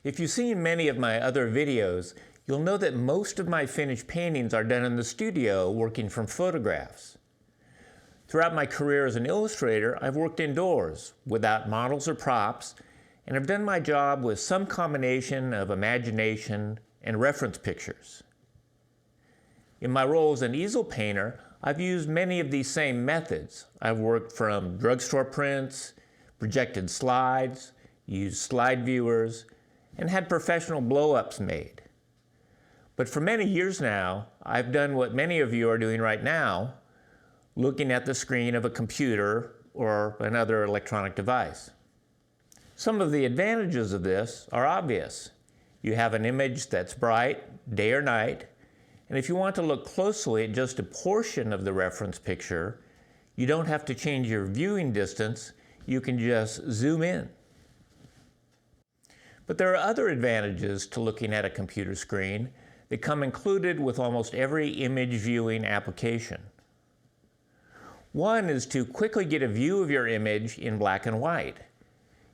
If you've seen many of my other videos, you'll know that most of my finished paintings are done in the studio working from photographs. Throughout my career as an illustrator, I've worked indoors without models or props, and I've done my job with some combination of imagination and reference pictures. In my role as an easel painter, I've used many of these same methods. I've worked from drugstore prints, projected slides, used slide viewers, and had professional blow-ups made. But for many years now, I've done what many of you are doing right now, looking at the screen of a computer or another electronic device. Some of the advantages of this are obvious. You have an image that's bright, day or night, and if you want to look closely at just a portion of the reference picture, you don't have to change your viewing distance, you can just zoom in. But there are other advantages to looking at a computer screen that come included with almost every image viewing application. One is to quickly get a view of your image in black and white.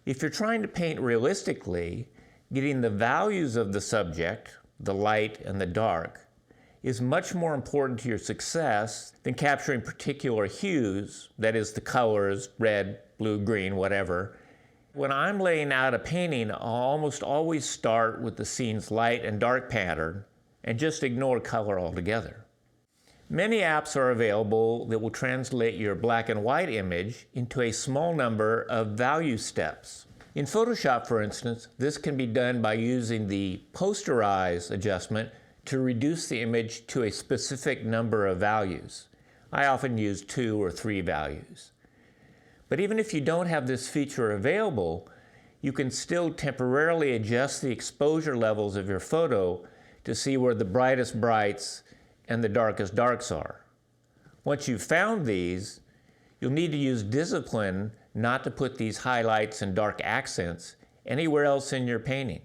If you're trying to paint realistically, getting the values of the subject, the light and the dark, is much more important to your success than capturing particular hues, that is the colors, red, blue, green, whatever. When I'm laying out a painting, I'll almost always start with the scene's light and dark pattern and just ignore color altogether. Many apps are available that will translate your black and white image into a small number of value steps. In Photoshop, for instance, this can be done by using the posterize adjustment to reduce the image to a specific number of values. I often use 2 or 3 values. But even if you don't have this feature available, you can still temporarily adjust the exposure levels of your photo to see where the brightest brights and the darkest darks are. Once you've found these, you'll need to use discipline not to put these highlights and dark accents anywhere else in your painting.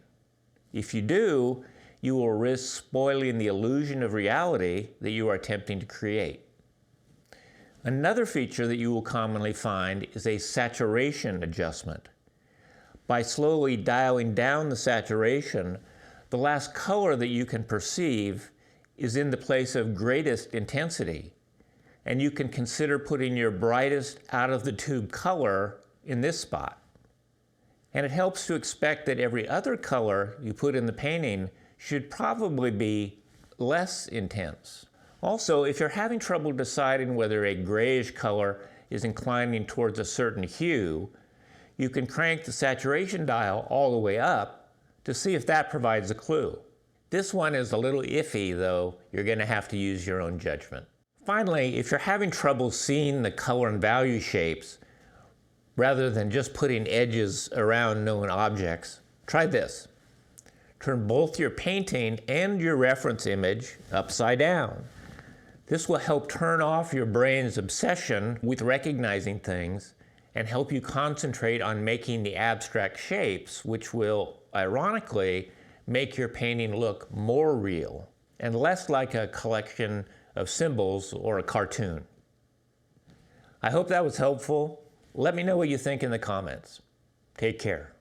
If you do, you will risk spoiling the illusion of reality that you are attempting to create. Another feature that you will commonly find is a saturation adjustment. By slowly dialing down the saturation, the last color that you can perceive is in the place of greatest intensity, and you can consider putting your brightest out-of-the-tube color in this spot. And it helps to expect that every other color you put in the painting should probably be less intense. Also, if you're having trouble deciding whether a grayish color is inclining towards a certain hue, you can crank the saturation dial all the way up to see if that provides a clue. This one is a little iffy, though you're going to have to use your own judgment. Finally, if you're having trouble seeing the color and value shapes, rather than just putting edges around known objects, try this. Turn both your painting and your reference image upside down. This will help turn off your brain's obsession with recognizing things and help you concentrate on making the abstract shapes, which will, ironically, make your painting look more real and less like a collection of symbols or a cartoon. I hope that was helpful. Let me know what you think in the comments. Take care.